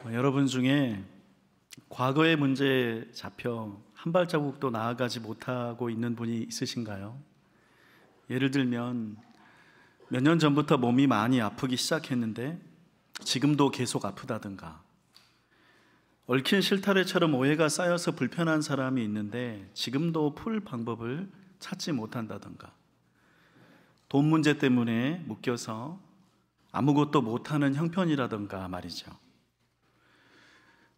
여러분 중에 과거의 문제에 잡혀 한 발자국도 나아가지 못하고 있는 분이 있으신가요? 예를 들면 몇 년 전부터 몸이 많이 아프기 시작했는데 지금도 계속 아프다든가, 얽힌 실타래처럼 오해가 쌓여서 불편한 사람이 있는데 지금도 풀 방법을 찾지 못한다든가, 돈 문제 때문에 묶여서 아무것도 못하는 형편이라든가 말이죠.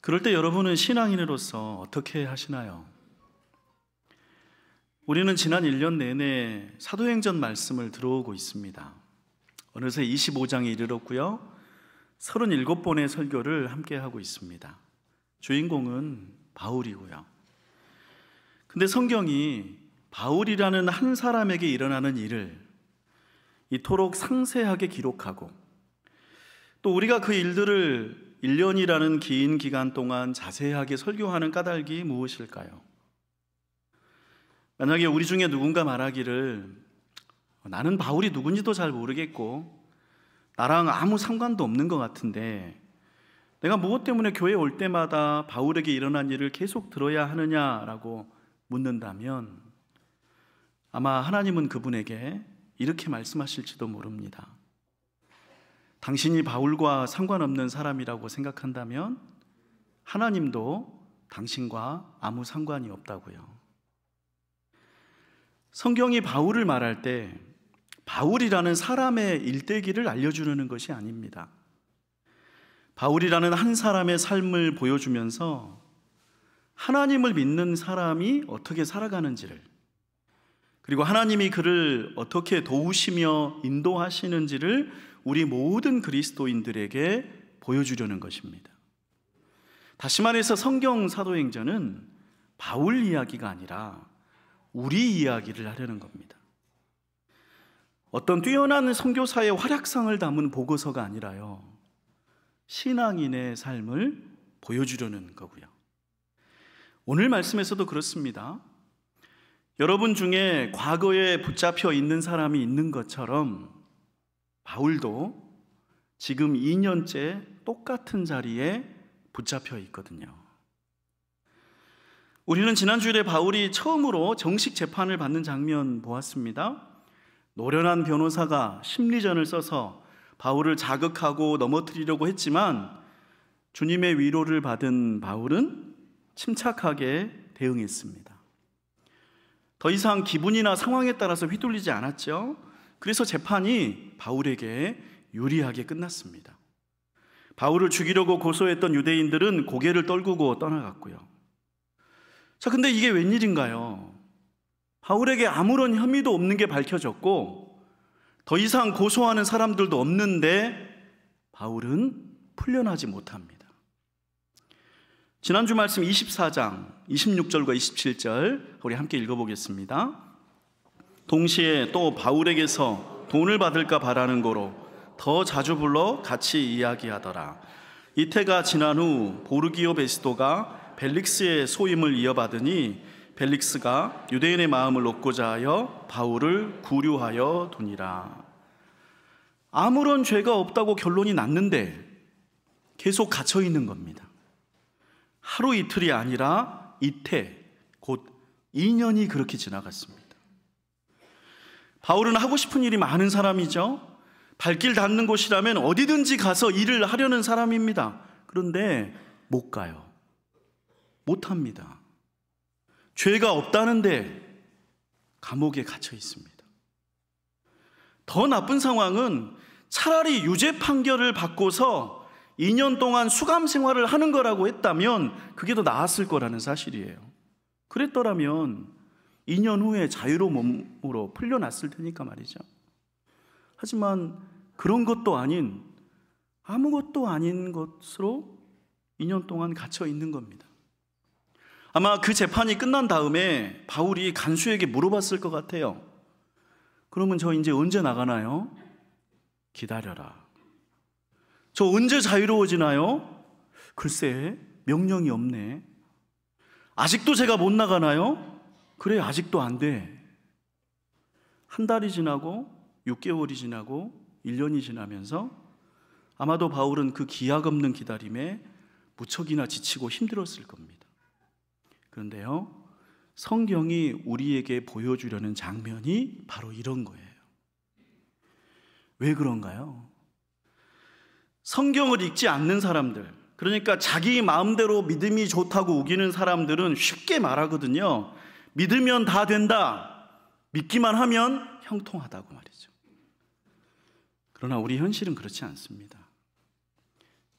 그럴 때 여러분은 신앙인으로서 어떻게 하시나요? 우리는 지난 1년 내내 사도행전 말씀을 들어오고 있습니다. 어느새 25장에 이르렀고요, 37번의 설교를 함께 하고 있습니다. 주인공은 바울이고요. 근데 성경이 바울이라는 한 사람에게 일어나는 일을 이토록 상세하게 기록하고, 또 우리가 그 일들을 1년이라는 긴 기간 동안 자세하게 설교하는 까닭이 무엇일까요? 만약에 우리 중에 누군가 말하기를 나는 바울이 누군지도 잘 모르겠고 나랑 아무 상관도 없는 것 같은데 내가 무엇 때문에 교회에 올 때마다 바울에게 일어난 일을 계속 들어야 하느냐라고 묻는다면 아마 하나님은 그분에게 이렇게 말씀하실지도 모릅니다. 당신이 바울과 상관없는 사람이라고 생각한다면 하나님도 당신과 아무 상관이 없다고요. 성경이 바울을 말할 때 바울이라는 사람의 일대기를 알려주는 것이 아닙니다. 바울이라는 한 사람의 삶을 보여주면서 하나님을 믿는 사람이 어떻게 살아가는지를, 그리고 하나님이 그를 어떻게 도우시며 인도하시는지를 우리 모든 그리스도인들에게 보여주려는 것입니다. 다시 말해서 성경 사도행전은 바울 이야기가 아니라 우리 이야기를 하려는 겁니다. 어떤 뛰어난 선교사의 활약상을 담은 보고서가 아니라요, 신앙인의 삶을 보여주려는 거고요. 오늘 말씀에서도 그렇습니다. 여러분 중에 과거에 붙잡혀 있는 사람이 있는 것처럼 바울도 지금 2년째 똑같은 자리에 붙잡혀 있거든요. 우리는 지난주에 바울이 처음으로 정식 재판을 받는 장면 보았습니다. 노련한 변호사가 심리전을 써서 바울을 자극하고 넘어뜨리려고 했지만 주님의 위로를 받은 바울은 침착하게 대응했습니다. 더 이상 기분이나 상황에 따라서 휘둘리지 않았죠. 그래서 재판이 바울에게 유리하게 끝났습니다. 바울을 죽이려고 고소했던 유대인들은 고개를 떨구고 떠나갔고요. 자, 근데 이게 웬일인가요? 바울에게 아무런 혐의도 없는 게 밝혀졌고 더 이상 고소하는 사람들도 없는데 바울은 풀려나지 못합니다. 지난주 말씀 24장 26절과 27절 우리 함께 읽어보겠습니다. 동시에 또 바울에게서 돈을 받을까 바라는 거로 더 자주 불러 같이 이야기하더라. 이태가 지난 후 보르기오 베스도가 벨릭스의 소임을 이어받으니 벨릭스가 유대인의 마음을 얻고자 하여 바울을 구류하여 두니라. 아무런 죄가 없다고 결론이 났는데 계속 갇혀 있는 겁니다. 하루 이틀이 아니라 이태, 곧 2년이 그렇게 지나갔습니다. 바울은 하고 싶은 일이 많은 사람이죠. 발길 닿는 곳이라면 어디든지 가서 일을 하려는 사람입니다. 그런데 못 가요. 못 합니다. 죄가 없다는데 감옥에 갇혀 있습니다. 더 나쁜 상황은 차라리 유죄 판결을 받고서 2년 동안 수감 생활을 하는 거라고 했다면 그게 더 나았을 거라는 사실이에요. 그랬더라면 2년 후에 자유로운 몸으로 풀려났을 테니까 말이죠. 하지만 그런 것도 아닌, 아무것도 아닌 것으로 2년 동안 갇혀 있는 겁니다. 아마 그 재판이 끝난 다음에 바울이 간수에게 물어봤을 것 같아요. 그러면 저 이제 언제 나가나요? 기다려라. 저 언제 자유로워지나요? 글쎄, 명령이 없네. 아직도 제가 못 나가나요? 그래, 아직도 안 돼. 한 달이 지나고 6개월이 지나고 1년이 지나면서 아마도 바울은 그 기약 없는 기다림에 무척이나 지치고 힘들었을 겁니다. 그런데요, 성경이 우리에게 보여주려는 장면이 바로 이런 거예요. 왜 그런가요? 성경을 읽지 않는 사람들, 그러니까 자기 마음대로 믿음이 좋다고 우기는 사람들은 쉽게 말하거든요. 믿으면 다 된다. 믿기만 하면 형통하다고 말이죠. 그러나 우리 현실은 그렇지 않습니다.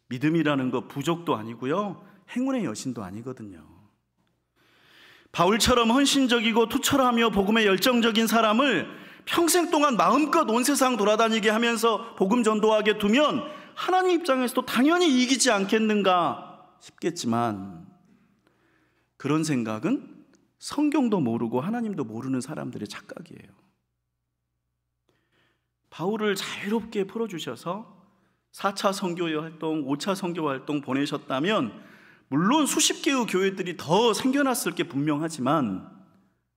믿음이라는 거 부족도 아니고요, 행운의 여신도 아니거든요. 바울처럼 헌신적이고 투철하며 복음에 열정적인 사람을 평생 동안 마음껏 온 세상 돌아다니게 하면서 복음 전도하게 두면 하나님 입장에서도 당연히 이기지 않겠는가 싶겠지만, 그런 생각은 성경도 모르고 하나님도 모르는 사람들의 착각이에요. 바울을 자유롭게 풀어주셔서 4차 선교 활동, 5차 선교 활동 보내셨다면 물론 수십 개의 교회들이 더 생겨났을 게 분명하지만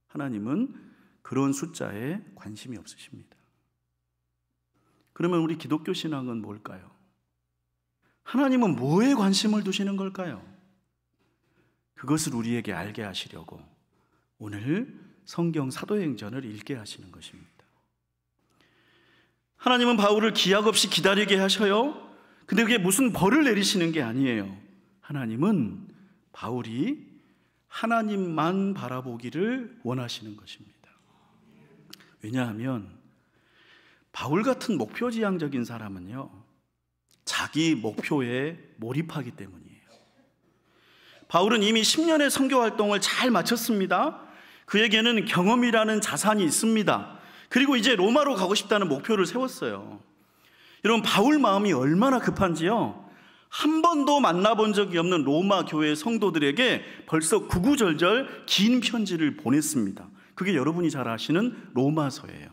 하나님은 그런 숫자에 관심이 없으십니다. 그러면 우리 기독교 신앙은 뭘까요? 하나님은 뭐에 관심을 두시는 걸까요? 그것을 우리에게 알게 하시려고 오늘 성경 사도행전을 읽게 하시는 것입니다. 하나님은 바울을 기약 없이 기다리게 하셔요. 근데 그게 무슨 벌을 내리시는 게 아니에요. 하나님은 바울이 하나님만 바라보기를 원하시는 것입니다. 왜냐하면 바울 같은 목표지향적인 사람은요, 자기 목표에 몰입하기 때문이에요. 바울은 이미 10년의 선교 활동을 잘 마쳤습니다. 그에게는 경험이라는 자산이 있습니다. 그리고 이제 로마로 가고 싶다는 목표를 세웠어요. 여러분, 바울 마음이 얼마나 급한지요, 한 번도 만나본 적이 없는 로마 교회 성도들에게 벌써 구구절절 긴 편지를 보냈습니다. 그게 여러분이 잘 아시는 로마서예요.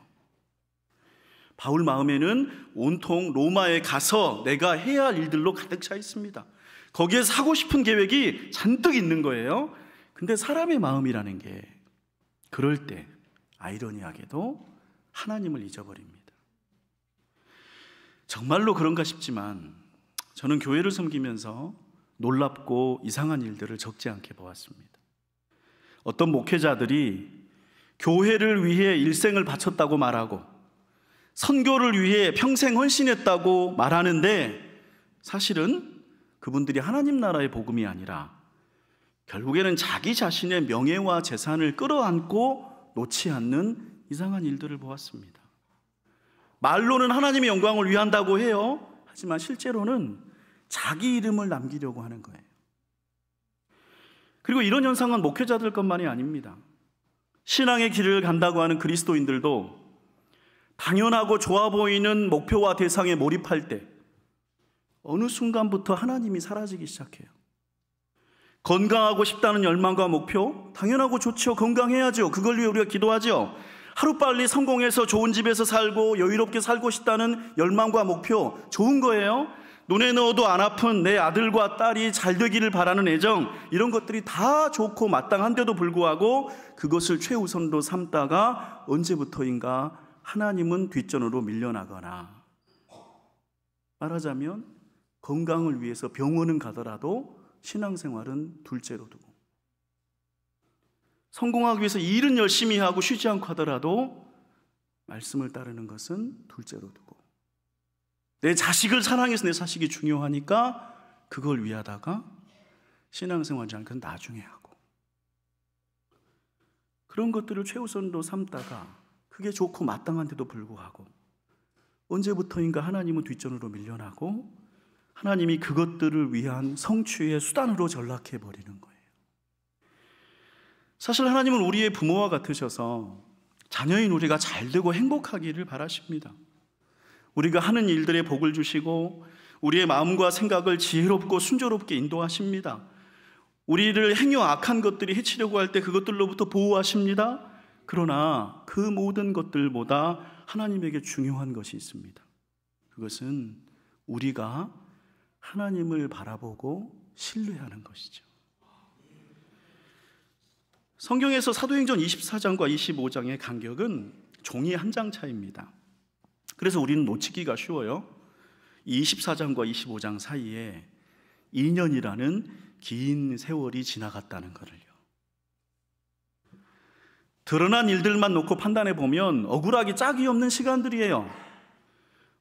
바울 마음에는 온통 로마에 가서 내가 해야 할 일들로 가득 차 있습니다. 거기에서 하고 싶은 계획이 잔뜩 있는 거예요. 근데 사람의 마음이라는 게 그럴 때 아이러니하게도 하나님을 잊어버립니다. 정말로 그런가 싶지만 저는 교회를 섬기면서 놀랍고 이상한 일들을 적지 않게 보았습니다. 어떤 목회자들이 교회를 위해 일생을 바쳤다고 말하고 선교를 위해 평생 헌신했다고 말하는데, 사실은 그분들이 하나님 나라의 복음이 아니라 결국에는 자기 자신의 명예와 재산을 끌어안고 놓지 않는 이상한 일들을 보았습니다. 말로는 하나님의 영광을 위한다고 해요. 하지만 실제로는 자기 이름을 남기려고 하는 거예요. 그리고 이런 현상은 목회자들 것만이 아닙니다. 신앙의 길을 간다고 하는 그리스도인들도 당연하고 좋아 보이는 목표와 대상에 몰입할 때 어느 순간부터 하나님이 사라지기 시작해요. 건강하고 싶다는 열망과 목표, 당연하고 좋죠. 건강해야죠. 그걸 위해 우리가 기도하죠. 하루빨리 성공해서 좋은 집에서 살고 여유롭게 살고 싶다는 열망과 목표, 좋은 거예요. 눈에 넣어도 안 아픈 내 아들과 딸이 잘 되기를 바라는 애정, 이런 것들이 다 좋고 마땅한데도 불구하고 그것을 최우선으로 삼다가 언제부터인가 하나님은 뒷전으로 밀려나거나, 말하자면 건강을 위해서 병원은 가더라도 신앙생활은 둘째로 두고, 성공하기 위해서 일은 열심히 하고 쉬지 않고 하더라도 말씀을 따르는 것은 둘째로 두고, 내 자식을 사랑해서 내 자식이 중요하니까 그걸 위하다가 신앙생활하지 않고 나중에 하고, 그런 것들을 최우선으로 삼다가 그게 좋고 마땅한데도 불구하고 언제부터인가 하나님은 뒷전으로 밀려나고 하나님이 그것들을 위한 성취의 수단으로 전락해버리는 거예요. 사실 하나님은 우리의 부모와 같으셔서 자녀인 우리가 잘되고 행복하기를 바라십니다. 우리가 하는 일들에 복을 주시고 우리의 마음과 생각을 지혜롭고 순조롭게 인도하십니다. 우리를 행여 악한 것들이 해치려고 할 때 그것들로부터 보호하십니다. 그러나 그 모든 것들보다 하나님에게 중요한 것이 있습니다. 그것은 우리가 하나님을 바라보고 신뢰하는 것이죠. 성경에서 사도행전 24장과 25장의 간격은 종이 한 장 차이입니다. 그래서 우리는 놓치기가 쉬워요. 이 24장과 25장 사이에 2년이라는 긴 세월이 지나갔다는 것을요. 드러난 일들만 놓고 판단해 보면 억울하기 짝이 없는 시간들이에요.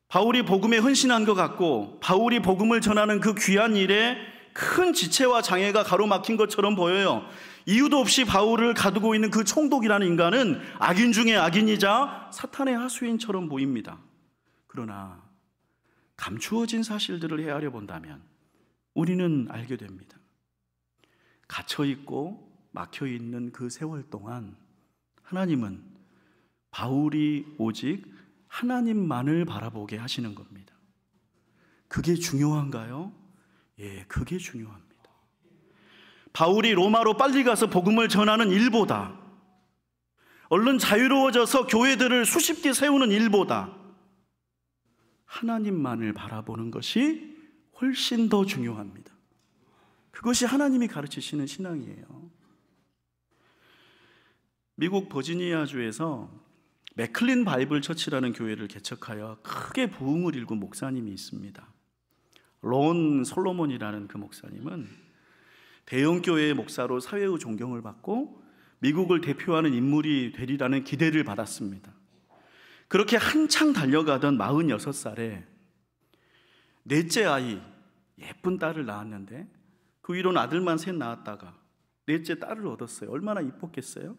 바울이 복음에 헌신한 것 같고 바울이 복음을 전하는 그 귀한 일에 큰 지체와 장애가 가로막힌 것처럼 보여요. 이유도 없이 바울을 가두고 있는 그 총독이라는 인간은 악인 중에 악인이자 사탄의 하수인처럼 보입니다. 그러나 감추어진 사실들을 헤아려 본다면 우리는 알게 됩니다. 갇혀있고 막혀있는 그 세월 동안 하나님은 바울이 오직 하나님만을 바라보게 하시는 겁니다. 그게 중요한가요? 예, 그게 중요합니다. 바울이 로마로 빨리 가서 복음을 전하는 일보다, 얼른 자유로워져서 교회들을 수십 개 세우는 일보다 하나님만을 바라보는 것이 훨씬 더 중요합니다. 그것이 하나님이 가르치시는 신앙이에요. 미국 버지니아주에서 맥클린 바이블 처치라는 교회를 개척하여 크게 부흥을 일군 목사님이 있습니다. 론 솔로몬이라는 그 목사님은 대형교회의 목사로 사회의 존경을 받고 미국을 대표하는 인물이 되리라는 기대를 받았습니다. 그렇게 한창 달려가던 46살에 넷째 아이, 예쁜 딸을 낳았는데 그 위로는 아들만 셋 낳았다가 넷째 딸을 얻었어요. 얼마나 이뻤겠어요?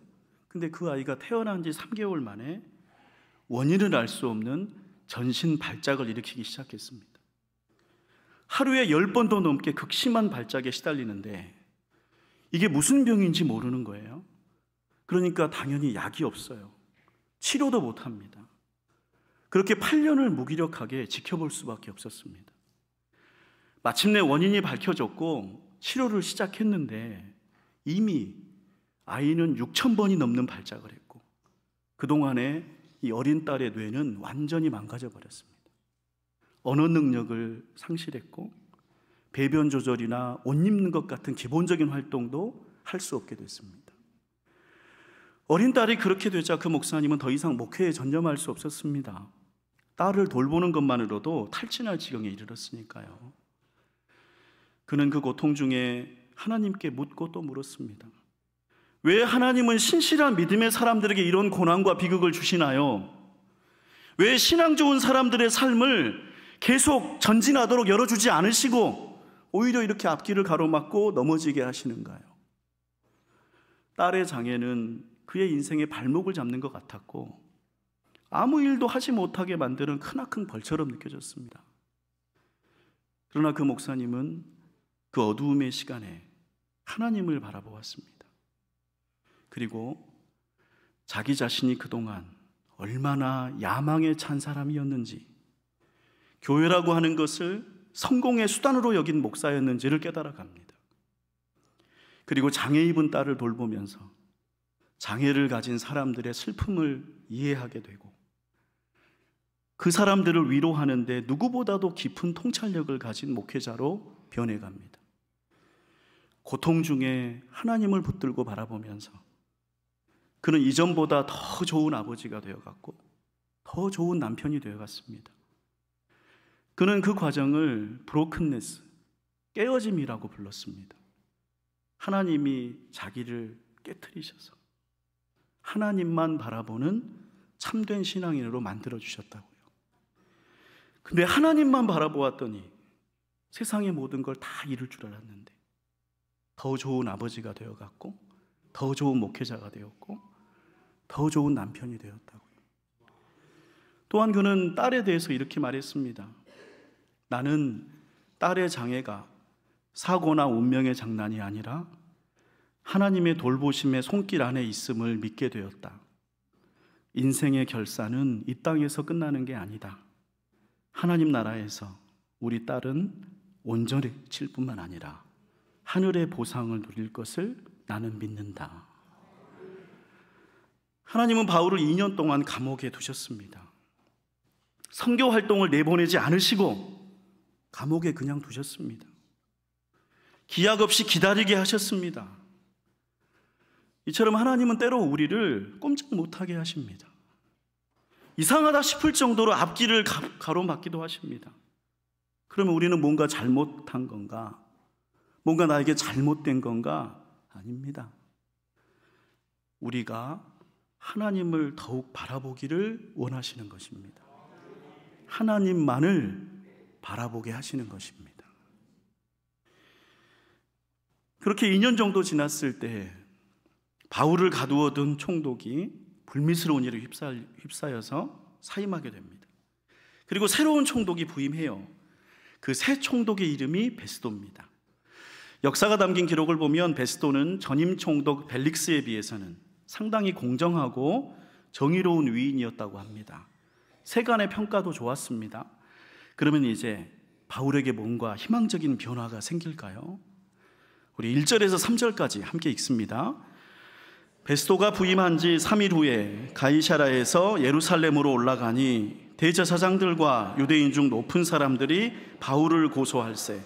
근데 그 아이가 태어난 지 3개월 만에 원인을 알 수 없는 전신 발작을 일으키기 시작했습니다. 하루에 10번도 넘게 극심한 발작에 시달리는데 이게 무슨 병인지 모르는 거예요. 그러니까 당연히 약이 없어요. 치료도 못합니다. 그렇게 8년을 무기력하게 지켜볼 수밖에 없었습니다. 마침내 원인이 밝혀졌고 치료를 시작했는데 이미 아이는 6,000번이 넘는 발작을 했고 그동안에 이 어린 딸의 뇌는 완전히 망가져 버렸습니다. 언어 능력을 상실했고 배변 조절이나 옷 입는 것 같은 기본적인 활동도 할 수 없게 됐습니다. 어린 딸이 그렇게 되자 그 목사님은 더 이상 목회에 전념할 수 없었습니다. 딸을 돌보는 것만으로도 탈진할 지경에 이르렀으니까요. 그는 그 고통 중에 하나님께 묻고 또 물었습니다. 왜 하나님은 신실한 믿음의 사람들에게 이런 고난과 비극을 주시나요? 왜 신앙 좋은 사람들의 삶을 계속 전진하도록 열어주지 않으시고 오히려 이렇게 앞길을 가로막고 넘어지게 하시는가요? 딸의 장애는 그의 인생의 발목을 잡는 것 같았고 아무 일도 하지 못하게 만드는 크나큰 벌처럼 느껴졌습니다. 그러나 그 목사님은 그 어두움의 시간에 하나님을 바라보았습니다. 그리고 자기 자신이 그동안 얼마나 야망에 찬 사람이었는지, 교회라고 하는 것을 성공의 수단으로 여긴 목사였는지를 깨달아갑니다. 그리고 장애 입은 딸을 돌보면서 장애를 가진 사람들의 슬픔을 이해하게 되고 그 사람들을 위로하는데 누구보다도 깊은 통찰력을 가진 목회자로 변해갑니다. 고통 중에 하나님을 붙들고 바라보면서 그는 이전보다 더 좋은 아버지가 되어갔고 더 좋은 남편이 되어갔습니다. 그는 그 과정을 브로큰네스, 깨어짐이라고 불렀습니다. 하나님이 자기를 깨트리셔서 하나님만 바라보는 참된 신앙인으로 만들어주셨다고요. 근데 하나님만 바라보았더니 세상의 모든 걸 다 잃을 줄 알았는데 더 좋은 아버지가 되어갔고 더 좋은 목회자가 되었고 더 좋은 남편이 되었다고요. 또한 그는 딸에 대해서 이렇게 말했습니다. 나는 딸의 장애가 사고나 운명의 장난이 아니라 하나님의 돌보심의 손길 안에 있음을 믿게 되었다. 인생의 결산은 이 땅에서 끝나는 게 아니다. 하나님 나라에서 우리 딸은 온전해질 뿐만 아니라 하늘의 보상을 누릴 것을 나는 믿는다. 하나님은 바울을 2년 동안 감옥에 두셨습니다. 선교 활동을 내보내지 않으시고 감옥에 그냥 두셨습니다. 기약 없이 기다리게 하셨습니다. 이처럼 하나님은 때로 우리를 꼼짝 못하게 하십니다. 이상하다 싶을 정도로 앞길을 가로막기도 하십니다. 그러면 우리는 뭔가 잘못한 건가? 뭔가 나에게 잘못된 건가? 아닙니다. 우리가 하나님을 더욱 바라보기를 원하시는 것입니다. 하나님만을 바라보게 하시는 것입니다. 그렇게 2년 정도 지났을 때 바울을 가두어 둔 총독이 불미스러운 일에 휩싸여서 사임하게 됩니다. 그리고 새로운 총독이 부임해요. 그 새 총독의 이름이 베스도입니다. 역사가 담긴 기록을 보면 베스도는 전임 총독 벨릭스에 비해서는 상당히 공정하고 정의로운 위인이었다고 합니다. 세간의 평가도 좋았습니다. 그러면 이제 바울에게 뭔가 희망적인 변화가 생길까요? 우리 1절에서 3절까지 함께 읽습니다. 베스도가 부임한 지 3일 후에 가이사랴에서 예루살렘으로 올라가니 대제사장들과 유대인 중 높은 사람들이 바울을 고소할세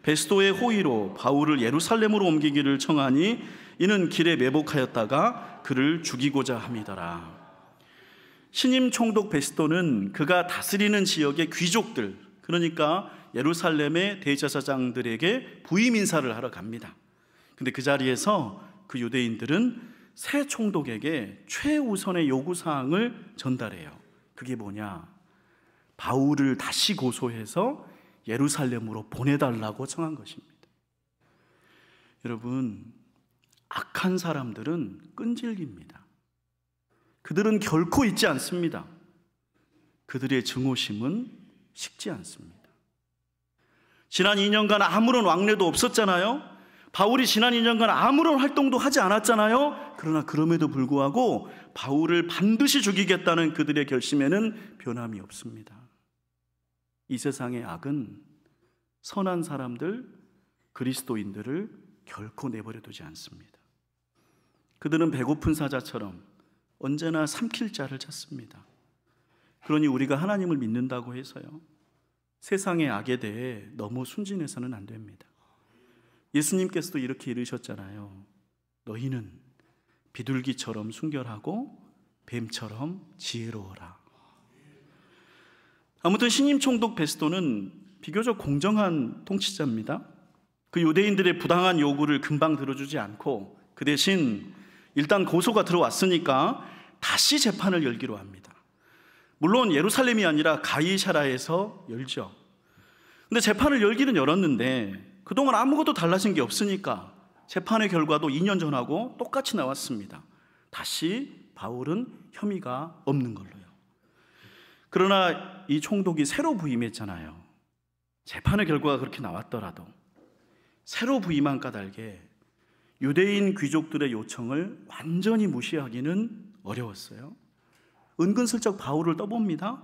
베스도의 호의로 바울을 예루살렘으로 옮기기를 청하니 이는 길에 매복하였다가 그를 죽이고자 함이더라. 신임 총독 베스도는 그가 다스리는 지역의 귀족들, 그러니까 예루살렘의 대제사장들에게 부임 인사를 하러 갑니다. 근데 그 자리에서 그 유대인들은 새 총독에게 최우선의 요구사항을 전달해요. 그게 뭐냐? 바울을 다시 고소해서 예루살렘으로 보내달라고 청한 것입니다. 여러분, 악한 사람들은 끈질깁니다. 그들은 결코 잊지 않습니다. 그들의 증오심은 식지 않습니다. 지난 2년간 아무런 왕래도 없었잖아요. 바울이 지난 2년간 아무런 활동도 하지 않았잖아요. 그러나 그럼에도 불구하고 바울을 반드시 죽이겠다는 그들의 결심에는 변함이 없습니다. 이 세상의 악은 선한 사람들, 그리스도인들을 결코 내버려 두지 않습니다. 그들은 배고픈 사자처럼 언제나 삼킬 자를 찾습니다. 그러니 우리가 하나님을 믿는다고 해서요, 세상의 악에 대해 너무 순진해서는 안 됩니다. 예수님께서도 이렇게 이르셨잖아요. 너희는 비둘기처럼 순결하고 뱀처럼 지혜로워라. 아무튼 신임 총독 베스도는 비교적 공정한 통치자입니다. 그 유대인들의 부당한 요구를 금방 들어주지 않고 그 대신 일단 고소가 들어왔으니까 다시 재판을 열기로 합니다. 물론 예루살렘이 아니라 가이사랴에서 열죠. 근데 재판을 열기는 열었는데 그동안 아무것도 달라진 게 없으니까 재판의 결과도 2년 전하고 똑같이 나왔습니다. 다시 바울은 혐의가 없는 걸로요. 그러나 이 총독이 새로 부임했잖아요. 재판의 결과가 그렇게 나왔더라도 새로 부임한 까닭에 유대인 귀족들의 요청을 완전히 무시하기는 어려웠어요. 은근슬쩍 바울을 떠봅니다.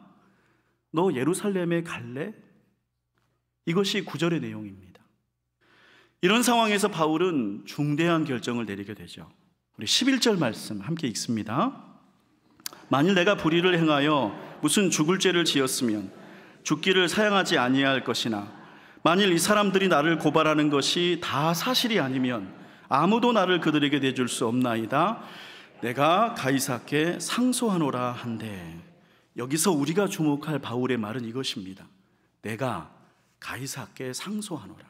너 예루살렘에 갈래? 이것이 9절의 내용입니다. 이런 상황에서 바울은 중대한 결정을 내리게 되죠. 우리 11절 말씀 함께 읽습니다. 만일 내가 불의를 행하여 무슨 죽을 죄를 지었으면 죽기를 사양하지 아니할 것이나 만일 이 사람들이 나를 고발하는 것이 다 사실이 아니면 아무도 나를 그들에게 내줄 수 없나이다. 내가 가이사께 상소하노라 한데, 여기서 우리가 주목할 바울의 말은 이것입니다. 내가 가이사께 상소하노라.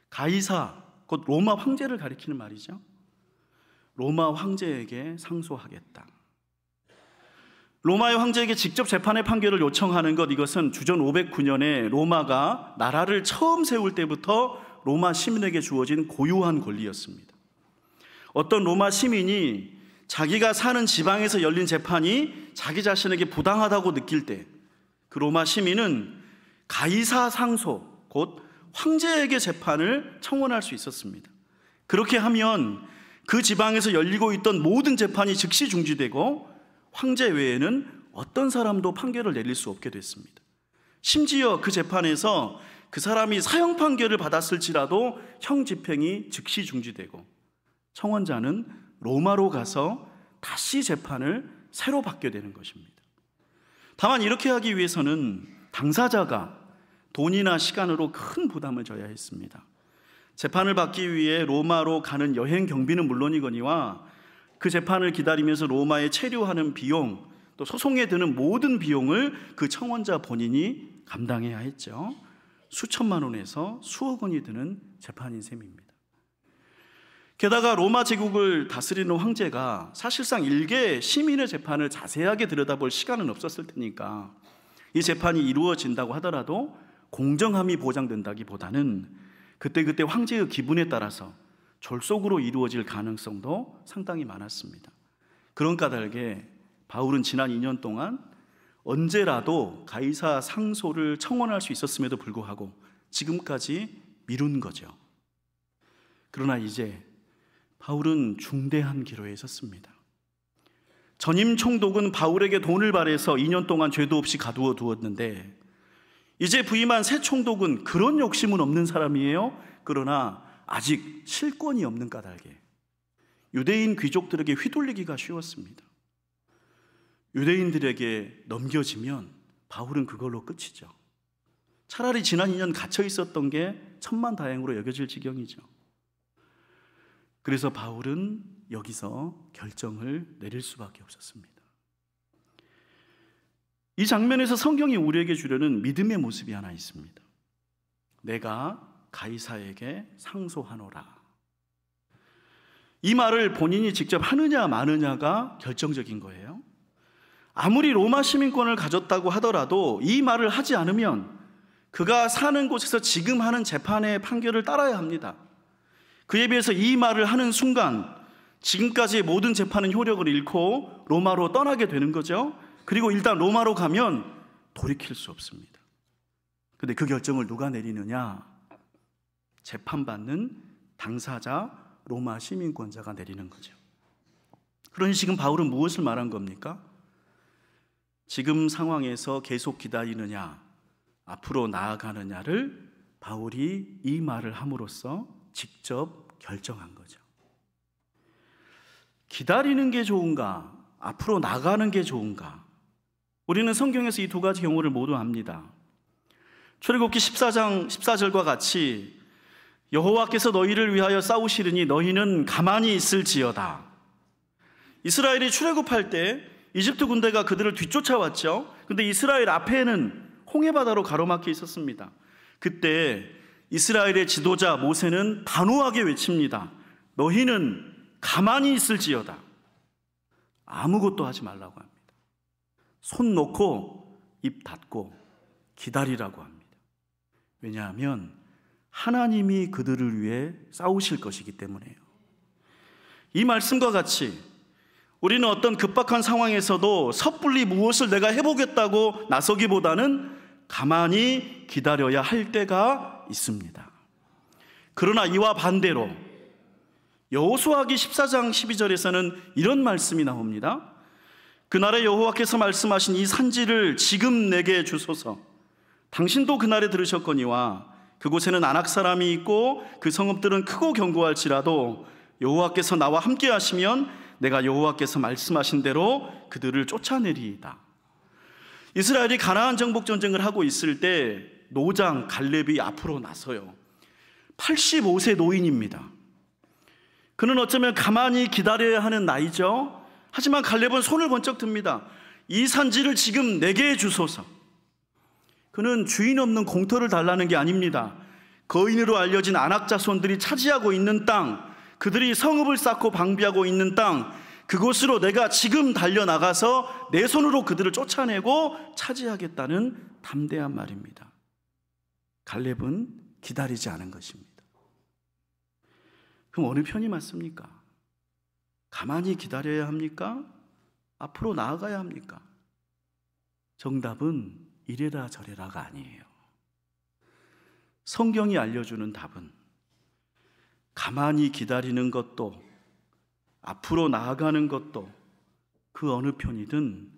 가이사, 곧 로마 황제를 가리키는 말이죠. 로마 황제에게 상소하겠다. 로마의 황제에게 직접 재판의 판결을 요청하는 것, 이것은 주전 509년에 로마가 나라를 처음 세울 때부터 로마 시민에게 주어진 고유한 권리였습니다. 어떤 로마 시민이 자기가 사는 지방에서 열린 재판이 자기 자신에게 부당하다고 느낄 때 그 로마 시민은 가이사 상소, 곧 황제에게 재판을 청원할 수 있었습니다. 그렇게 하면 그 지방에서 열리고 있던 모든 재판이 즉시 중지되고 황제 외에는 어떤 사람도 판결을 내릴 수 없게 됐습니다. 심지어 그 재판에서 그 사람이 사형 판결을 받았을지라도 형 집행이 즉시 중지되고 청원자는 로마로 가서 다시 재판을 새로 받게 되는 것입니다. 다만 이렇게 하기 위해서는 당사자가 돈이나 시간으로 큰 부담을 져야 했습니다. 재판을 받기 위해 로마로 가는 여행 경비는 물론이거니와 그 재판을 기다리면서 로마에 체류하는 비용, 또 소송에 드는 모든 비용을 그 청원자 본인이 감당해야 했죠. 수천만 원에서 수억 원이 드는 재판인 셈입니다. 게다가 로마 제국을 다스리는 황제가 사실상 일개 시민의 재판을 자세하게 들여다볼 시간은 없었을 테니까 이 재판이 이루어진다고 하더라도 공정함이 보장된다기보다는 그때그때 황제의 기분에 따라서 졸속으로 이루어질 가능성도 상당히 많았습니다. 그런 까닭에 바울은 지난 2년 동안 언제라도 가이사 상소를 청원할 수 있었음에도 불구하고 지금까지 미룬 거죠. 그러나 이제 바울은 중대한 기로에 섰습니다. 전임 총독은 바울에게 돈을 발해서 2년 동안 죄도 없이 가두어 두었는데 이제 부임한 새 총독은 그런 욕심은 없는 사람이에요. 그러나 아직 실권이 없는 까닭에 유대인 귀족들에게 휘둘리기가 쉬웠습니다. 유대인들에게 넘겨지면 바울은 그걸로 끝이죠. 차라리 지난 2년 갇혀 있었던 게 천만다행으로 여겨질 지경이죠. 그래서 바울은 여기서 결정을 내릴 수밖에 없었습니다. 이 장면에서 성경이 우리에게 주려는 믿음의 모습이 하나 있습니다. 내가 가이사에게 상소하노라. 이 말을 본인이 직접 하느냐 마느냐가 결정적인 거예요. 아무리 로마 시민권을 가졌다고 하더라도 이 말을 하지 않으면 그가 사는 곳에서 지금 하는 재판의 판결을 따라야 합니다. 그에 비해서 이 말을 하는 순간 지금까지의 모든 재판은 효력을 잃고 로마로 떠나게 되는 거죠. 그리고 일단 로마로 가면 돌이킬 수 없습니다. 그런데 그 결정을 누가 내리느냐? 재판받는 당사자 로마 시민권자가 내리는 거죠. 그러니 지금 바울은 무엇을 말한 겁니까? 지금 상황에서 계속 기다리느냐, 앞으로 나아가느냐를 바울이 이 말을 함으로써 직접 결정한 거죠. 기다리는 게 좋은가, 앞으로 나가는 게 좋은가? 우리는 성경에서 이 두 가지 경우를 모두 압니다. 출애굽기 14장 14절과 같이 여호와께서 너희를 위하여 싸우시리니 너희는 가만히 있을지어다. 이스라엘이 출애굽할 때 이집트 군대가 그들을 뒤쫓아왔죠. 그런데 이스라엘 앞에는 홍해바다로 가로막혀 있었습니다. 그때 이스라엘의 지도자 모세는 단호하게 외칩니다. 너희는 가만히 있을지어다. 아무것도 하지 말라고 합니다. 손 놓고 입 닫고 기다리라고 합니다. 왜냐하면 하나님이 그들을 위해 싸우실 것이기 때문에요. 이 말씀과 같이 우리는 어떤 급박한 상황에서도 섣불리 무엇을 내가 해보겠다고 나서기보다는 가만히 기다려야 할 때가 있습니다. 그러나 이와 반대로 여호수아기 14장 12절에서는 이런 말씀이 나옵니다. 그날에 여호와께서 말씀하신 이 산지를 지금 내게 주소서. 당신도 그날에 들으셨거니와 그곳에는 아낙 사람이 있고 그 성읍들은 크고 견고할지라도 여호와께서 나와 함께 하시면 내가 여호와께서 말씀하신 대로 그들을 쫓아내리이다. 이스라엘이 가나안 정복 전쟁을 하고 있을 때 노장 갈렙이 앞으로 나서요. 85세 노인입니다. 그는 어쩌면 가만히 기다려야 하는 나이죠. 하지만 갈렙은 손을 번쩍 듭니다. 이 산지를 지금 내게 주소서. 그는 주인 없는 공터를 달라는 게 아닙니다. 거인으로 알려진 아낙 자손들이 차지하고 있는 땅, 그들이 성읍을 쌓고 방비하고 있는 땅, 그곳으로 내가 지금 달려나가서 내 손으로 그들을 쫓아내고 차지하겠다는 담대한 말입니다. 갈렙은 기다리지 않은 것입니다. 그럼 어느 편이 맞습니까? 가만히 기다려야 합니까? 앞으로 나아가야 합니까? 정답은 이래라 저래라가 아니에요. 성경이 알려주는 답은 가만히 기다리는 것도 앞으로 나아가는 것도 그 어느 편이든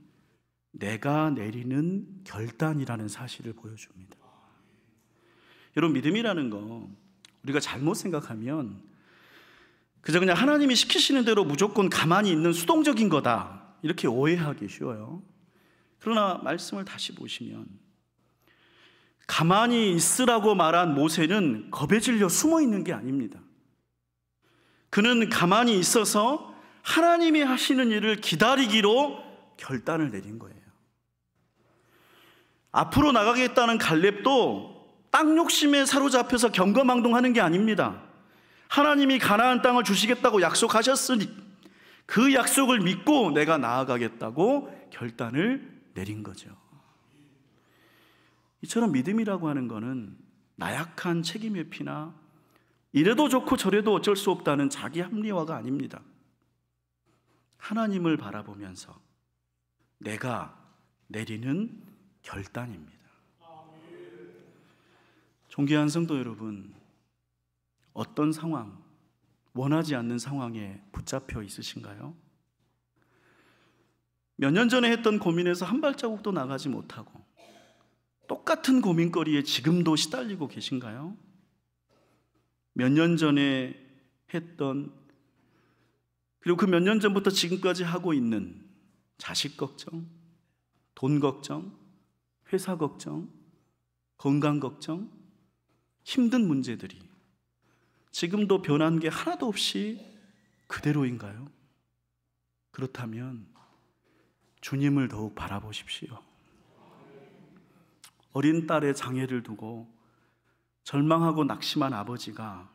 내가 내리는 결단이라는 사실을 보여줍니다. 여러분, 믿음이라는 거 우리가 잘못 생각하면 그저 그냥 하나님이 시키시는 대로 무조건 가만히 있는 수동적인 거다 이렇게 오해하기 쉬워요. 그러나 말씀을 다시 보시면 가만히 있으라고 말한 모세는 겁에 질려 숨어 있는 게 아닙니다. 그는 가만히 있어서 하나님이 하시는 일을 기다리기로 결단을 내린 거예요. 앞으로 나가겠다는 갈렙도 땅 욕심에 사로잡혀서 경거망동하는 게 아닙니다. 하나님이 가나안 땅을 주시겠다고 약속하셨으니 그 약속을 믿고 내가 나아가겠다고 결단을 내린 거죠. 이처럼 믿음이라고 하는 것은 나약한 책임 회피나 이래도 좋고 저래도 어쩔 수 없다는 자기 합리화가 아닙니다. 하나님을 바라보면서 내가 내리는 결단입니다. 존귀한 성도 여러분, 어떤 상황, 원하지 않는 상황에 붙잡혀 있으신가요? 몇 년 전에 했던 고민에서 한 발자국도 나가지 못하고 똑같은 고민거리에 지금도 시달리고 계신가요? 몇 년 전에 했던, 그리고 그 몇 년 전부터 지금까지 하고 있는 자식 걱정, 돈 걱정, 회사 걱정, 건강 걱정, 힘든 문제들이 지금도 변한 게 하나도 없이 그대로인가요? 그렇다면 주님을 더욱 바라보십시오. 어린 딸의 장애를 두고 절망하고 낙심한 아버지가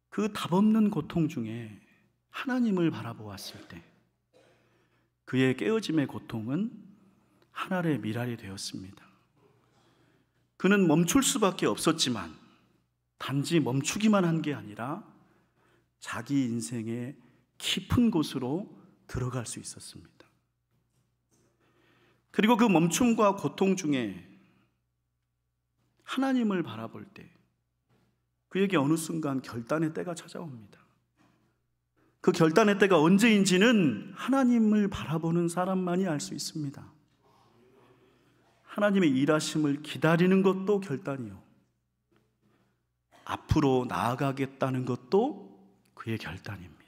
그 답없는 고통 중에 하나님을 바라보았을 때 그의 깨어짐의 고통은 하늘의 미랄이 되었습니다. 그는 멈출 수밖에 없었지만 단지 멈추기만 한 게 아니라 자기 인생의 깊은 곳으로 들어갈 수 있었습니다. 그리고 그 멈춤과 고통 중에 하나님을 바라볼 때 그에게 어느 순간 결단의 때가 찾아옵니다. 그 결단의 때가 언제인지는 하나님을 바라보는 사람만이 알 수 있습니다. 하나님의 일하심을 기다리는 것도 결단이요, 앞으로 나아가겠다는 것도 그의 결단입니다.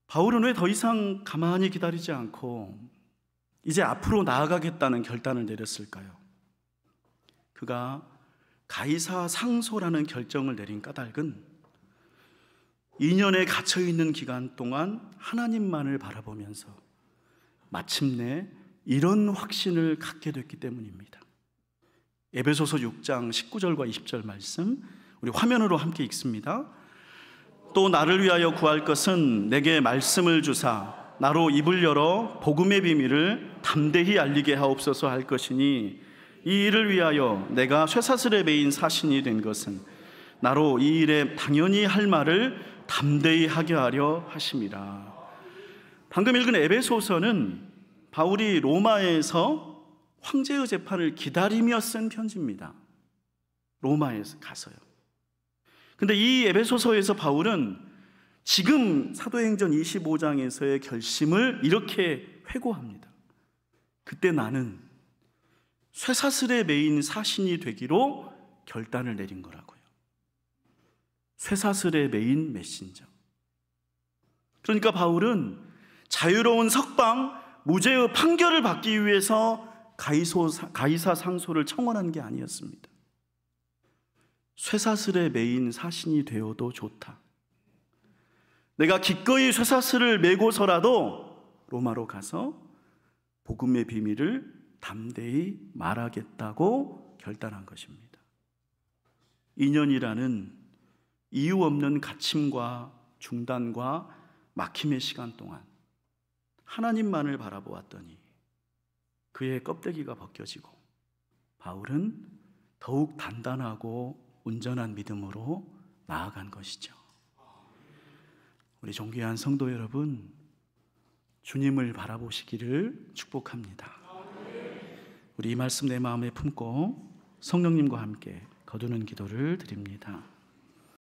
바울은 왜 더 이상 가만히 기다리지 않고 이제 앞으로 나아가겠다는 결단을 내렸을까요? 그가 가이사 상소라는 결정을 내린 까닭은 2년에 갇혀있는 기간 동안 하나님만을 바라보면서 마침내 이런 확신을 갖게 됐기 때문입니다. 에베소서 6장 19절과 20절 말씀 우리 화면으로 함께 읽습니다. 또 나를 위하여 구할 것은 내게 말씀을 주사 나로 입을 열어 복음의 비밀을 담대히 알리게 하옵소서 할 것이니 이 일을 위하여 내가 쇠사슬에 매인 사신이 된 것은 나로 이 일에 당연히 할 말을 담대히 하게 하려 하심이라. 방금 읽은 에베소서는 바울이 로마에서 황제의 재판을 기다리며 쓴 편지입니다. 로마에서 가서요. 근데 이 에베소서에서 바울은 지금 사도행전 25장에서의 결심을 이렇게 회고합니다. 그때 나는 쇠사슬에 매인 사신이 되기로 결단을 내린 거라고요. 쇠사슬에 매인 메신저. 그러니까 바울은 자유로운 석방, 무죄의 판결을 받기 위해서 가이사 상소를 청원한 게 아니었습니다. 쇠사슬에 매인 사신이 되어도 좋다. 내가 기꺼이 쇠사슬을 매고서라도 로마로 가서 복음의 비밀을 담대히 말하겠다고 결단한 것입니다. 2년이라는 이유 없는 갇힘과 중단과 막힘의 시간 동안 하나님만을 바라보았더니 그의 껍데기가 벗겨지고 바울은 더욱 단단하고 온전한 믿음으로 나아간 것이죠. 우리 존귀한 성도 여러분, 주님을 바라보시기를 축복합니다. 우리 이 말씀 내 마음에 품고 성령님과 함께 거두는 기도를 드립니다.